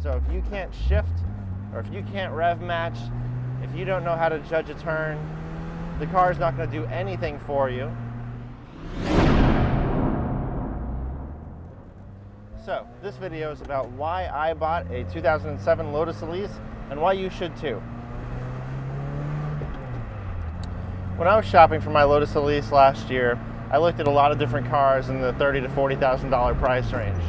So if you can't shift, or if you can't rev match, if you don't know how to judge a turn, the car is not going to do anything for you. So this video is about why I bought a 2007 Lotus Elise and why you should too. When I was shopping for my Lotus Elise last year, I looked at a lot of different cars in the $30,000 to $40,000 price range.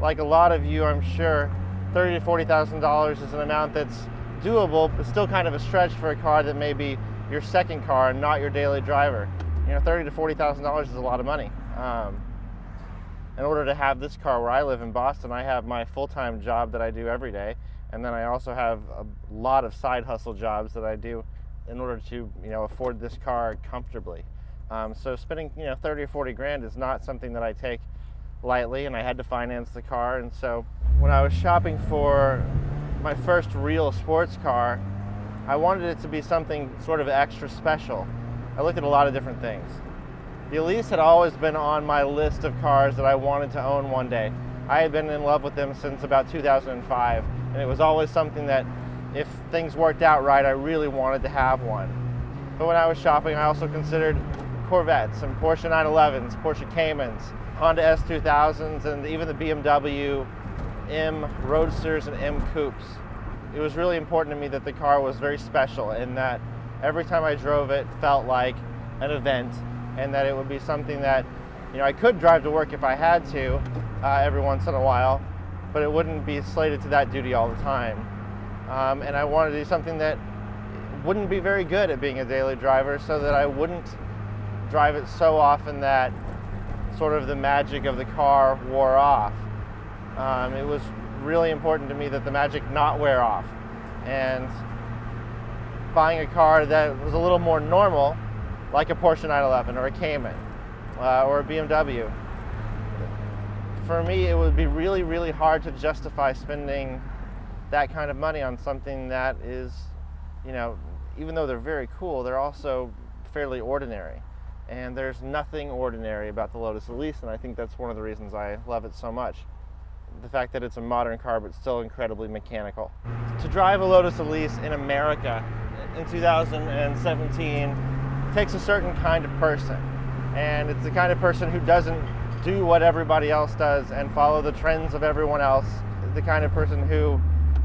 Like a lot of you, I'm sure, $30,000 to $40,000 is an amount that's doable, but still kind of a stretch for a car that may be your second car and not your daily driver. You know, $30,000 to $40,000 is a lot of money. In order to have this car where I live in Boston, I have my full-time job that I do every day, and then I also have a lot of side hustle jobs that I do in order to, afford this car comfortably. So spending, 30 or 40 grand is not something that I take lightly, and I had to finance the car. And so when I was shopping for my first real sports car, I wanted it to be something sort of extra special. I looked at a lot of different things. The Elise had always been on my list of cars that I wanted to own one day. I had been in love with them since about 2005, and it was always something that, if things worked out right, I really wanted to have one. But when I was shopping, I also considered Corvettes and Porsche 911s, Porsche Caymans, Honda S2000s, and even the BMW M Roadsters and M Coupes. It was really important to me that the car was very special, and that every time I drove it felt like an event, and that it would be something that, I could drive to work if I had to every once in a while, but it wouldn't be slated to that duty all the time. And I wanted to do something that wouldn't be very good at being a daily driver, so that I wouldn't drive it so often that sort of the magic of the car wore off. It was really important to me that the magic not wear off. And buying a car that was a little more normal, like a Porsche 911 or a Cayman or a BMW, for me it would be really, really hard to justify spending that kind of money on something that is, even though they're very cool, they're also fairly ordinary. And there's nothing ordinary about the Lotus Elise, and I think that's one of the reasons I love it so much. The fact that it's a modern car but still incredibly mechanical. To drive a Lotus Elise in America in 2017 takes a certain kind of person, and it's the kind of person who doesn't do what everybody else does and follow the trends of everyone else. The kind of person who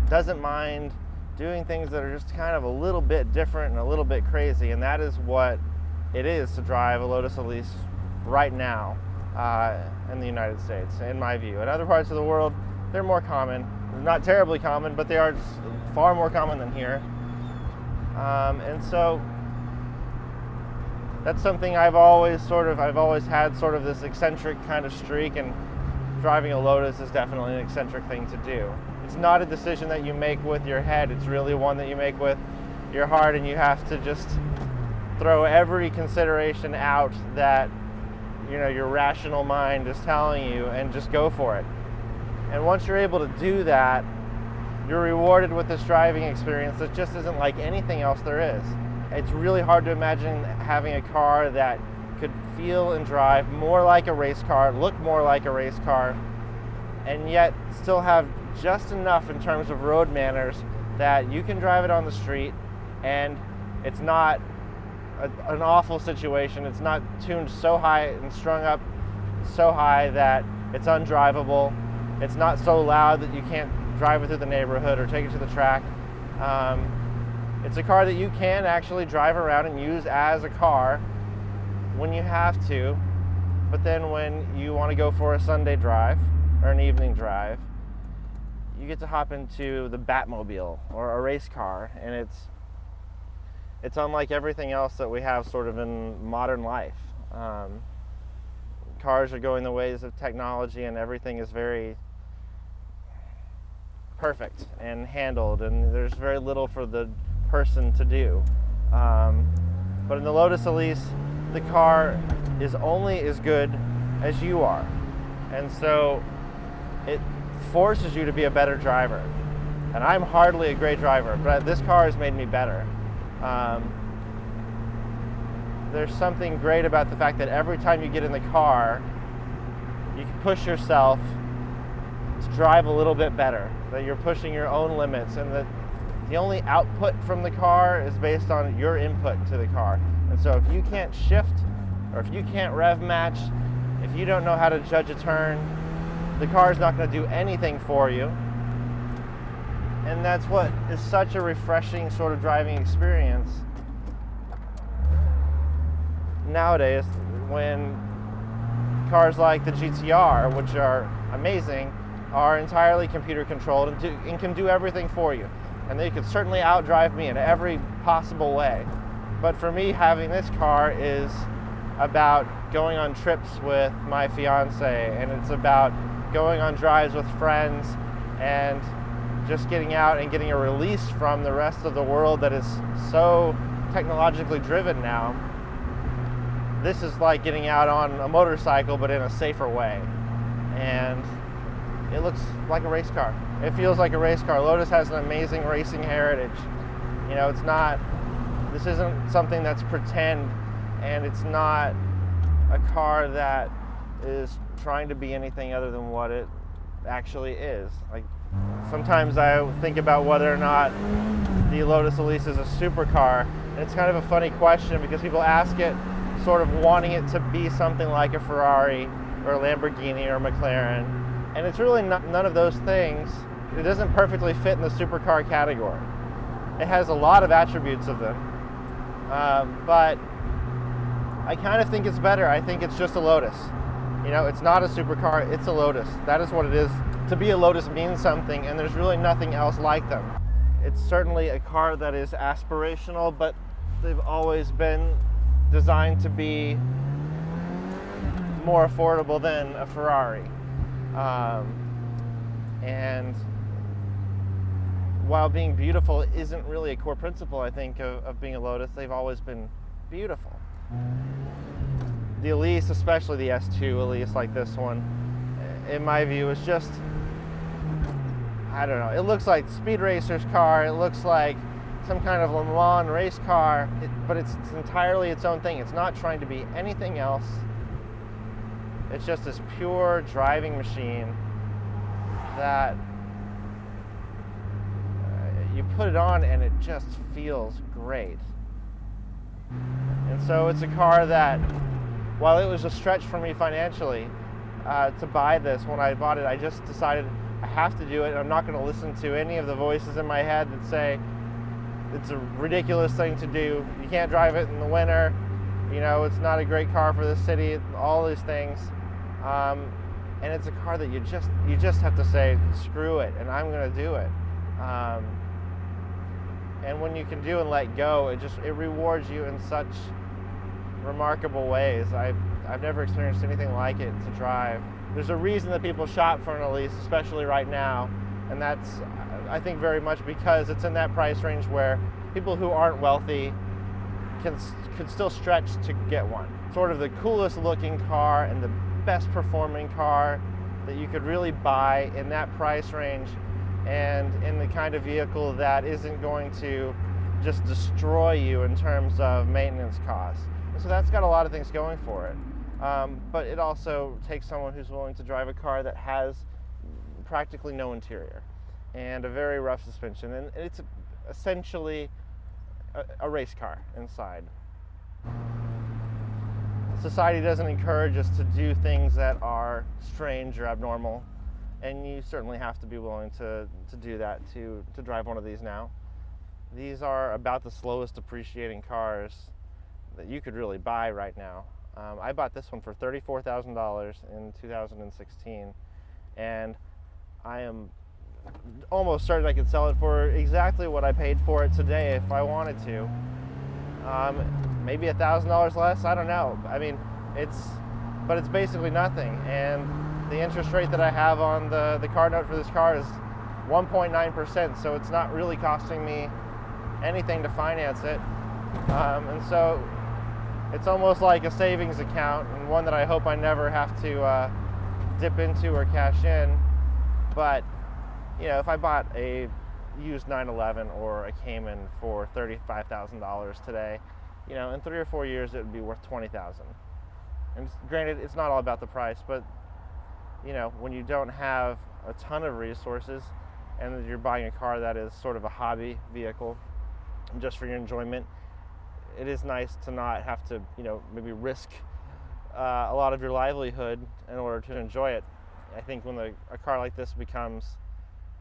doesn't mind doing things that are just kind of a little bit different and a little bit crazy, and that is what it is to drive a Lotus Elise right now in the United States, in my view. In other parts of the world, they're more common. Not terribly common, but they are far more common than here. And so that's something I've always had sort of this eccentric kind of streak, and driving a Lotus is definitely an eccentric thing to do. It's not a decision that you make with your head, it's really one that you make with your heart, and you have to just throw every consideration out that your rational mind is telling you, and just go for it. And once you're able to do that, you're rewarded with this driving experience that just isn't like anything else there is. It's really hard to imagine having a car that could feel and drive more like a race car, look more like a race car, and yet still have just enough in terms of road manners that you can drive it on the street and it's not an awful situation. It's not tuned so high and strung up so high that it's undrivable. It's not so loud that you can't drive it through the neighborhood or take it to the track. It's a car that you can actually drive around and use as a car when you have to, but then when you want to go for a Sunday drive or an evening drive, you get to hop into the Batmobile or a race car, and it's unlike everything else that we have sort of in modern life. Cars are going the ways of technology, and everything is very perfect and handled, and there's very little for the person to do. But in the Lotus Elise, the car is only as good as you are, and so it forces you to be a better driver. And I'm hardly a great driver, but this car has made me better. There's something great about the fact that every time you get in the car, you can push yourself to drive a little bit better, that you're pushing your own limits, and that the only output from the car is based on your input to the car. And so if you can't shift, or if you can't rev match, if you don't know how to judge a turn, the car is not going to do anything for you. And that's what is such a refreshing sort of driving experience nowadays, when cars like the GTR, which are amazing, are entirely computer controlled and can do everything for you. And they could certainly outdrive me in every possible way. But for me, having this car is about going on trips with my fiance, and it's about going on drives with friends, and just getting out and getting a release from the rest of the world that is so technologically driven now. This is like getting out on a motorcycle, but in a safer way. And it looks like a race car. It feels like a race car. Lotus has an amazing racing heritage. You know, this isn't something that's pretend, and it's not a car that is trying to be anything other than what it actually is. Like, sometimes I think about whether or not the Lotus Elise is a supercar. And it's kind of a funny question, because people ask it sort of wanting it to be something like a Ferrari or a Lamborghini or a McLaren. And it's really none of those things. It doesn't perfectly fit in the supercar category. It has a lot of attributes of them. But I kind of think it's better. I think it's just a Lotus. You know, it's not a supercar, it's a Lotus. That is what it is. To be a Lotus means something, and there's really nothing else like them. It's certainly a car that is aspirational, but they've always been designed to be more affordable than a Ferrari. And while being beautiful isn't really a core principle, I think, of being a Lotus, they've always been beautiful. The Elise, especially the S2 Elise like this one, in my view, is just, I don't know, it looks like Speed Racer's car, it looks like some kind of Le Mans race car, but it's entirely its own thing. It's not trying to be anything else. It's just this pure driving machine that you put it on and it just feels great. And so it's a car that, while it was a stretch for me financially to buy this, when I bought it, I just decided I have to do it. I'm not going to listen to any of the voices in my head that say it's a ridiculous thing to do. You can't drive it in the winter. You know, it's not a great car for the city. All these things. And it's a car that you just have to say, screw it, and I'm going to do it. And when you can do and let go, it rewards you in such remarkable ways. I've never experienced anything like it to drive. There's a reason that people shop for an Elise, especially right now, and that's, I think, very much because it's in that price range where people who aren't wealthy can still stretch to get one. Sort of the coolest looking car and the best performing car that you could really buy in that price range, and in the kind of vehicle that isn't going to just destroy you in terms of maintenance costs. And so that's got a lot of things going for it. But it also takes someone who's willing to drive a car that has practically no interior and a very rough suspension. And it's essentially a race car inside. Society doesn't encourage us to do things that are strange or abnormal. And you certainly have to be willing to do that to drive one of these now. These are about the slowest appreciating cars that you could really buy right now. I bought this one for $34,000 in 2016, and I am almost certain I could sell it for exactly what I paid for it today if I wanted to. Maybe $1,000 less, I don't know. I mean, it's basically nothing. And the interest rate that I have on the car note for this car is 1.9%, so it's not really costing me anything to finance it. And so it's almost like a savings account, and one that I hope I never have to dip into or cash in. But, you know, if I bought a used 911 or a Cayman for $35,000 today, you know, in 3 or 4 years it would be worth $20,000. And granted, it's not all about the price, but when you don't have a ton of resources and you're buying a car that is sort of a hobby vehicle just for your enjoyment, it is nice to not have to, maybe risk a lot of your livelihood in order to enjoy it. I think when a car like this becomes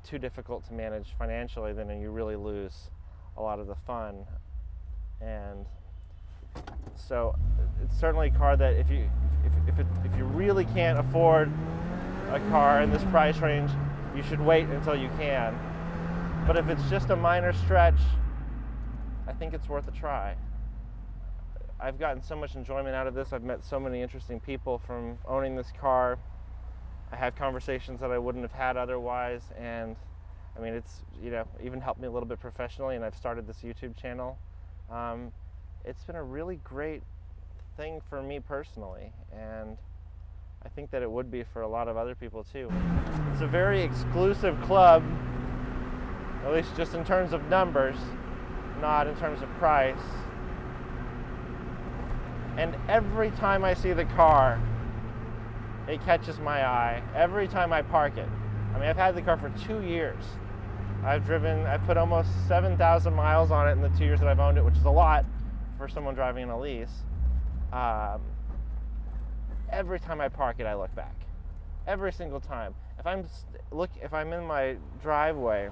too difficult to manage financially, then you really lose a lot of the fun. And so it's certainly a car that if you really can't afford a car in this price range, you should wait until you can. But if it's just a minor stretch, I think it's worth a try. I've gotten so much enjoyment out of this. I've met so many interesting people from owning this car. I have conversations that I wouldn't have had otherwise, and I mean, it's even helped me a little bit professionally, and I've started this YouTube channel. It's been a really great thing for me personally, and I think that it would be for a lot of other people too. It's a very exclusive club, at least just in terms of numbers, not in terms of price. And every time I see the car, it catches my eye. Every time I park it. I mean, I've had the car for 2 years. I've put almost 7,000 miles on it in the 2 years that I've owned it, which is a lot for someone driving an Elise. Every time I park it, I look back. Every single time. If I'm in my driveway,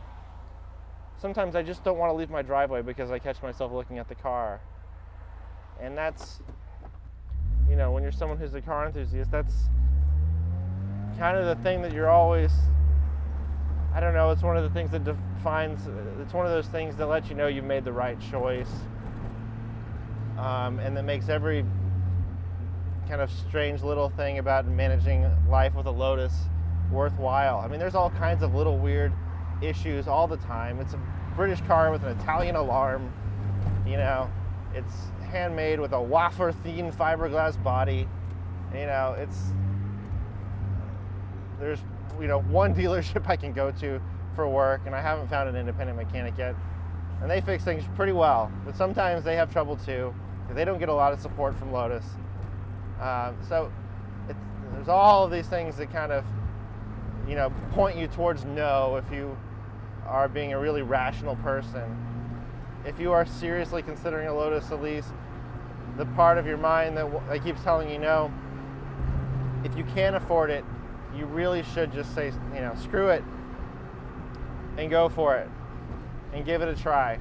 sometimes I just don't want to leave my driveway because I catch myself looking at the car. And that's, when you're someone who's a car enthusiast, that's kind of the thing that you're always, I don't know, it's one of the things that it's one of those things that lets you know you've made the right choice. And that makes every kind of strange little thing about managing life with a Lotus worthwhile. I mean, there's all kinds of little weird issues all the time. It's a British car with an Italian alarm. It's handmade with a wafer thin fiberglass body. There's one dealership I can go to for work, and I haven't found an independent mechanic yet, and they fix things pretty well, but sometimes they have trouble too. They don't get a lot of support from Lotus. So there's all of these things that kind of point you towards no if you are being a really rational person. If you are seriously considering a Lotus Elise, the part of your mind that keeps telling you no, if you can't afford it, you really should just say, screw it and go for it and give it a try.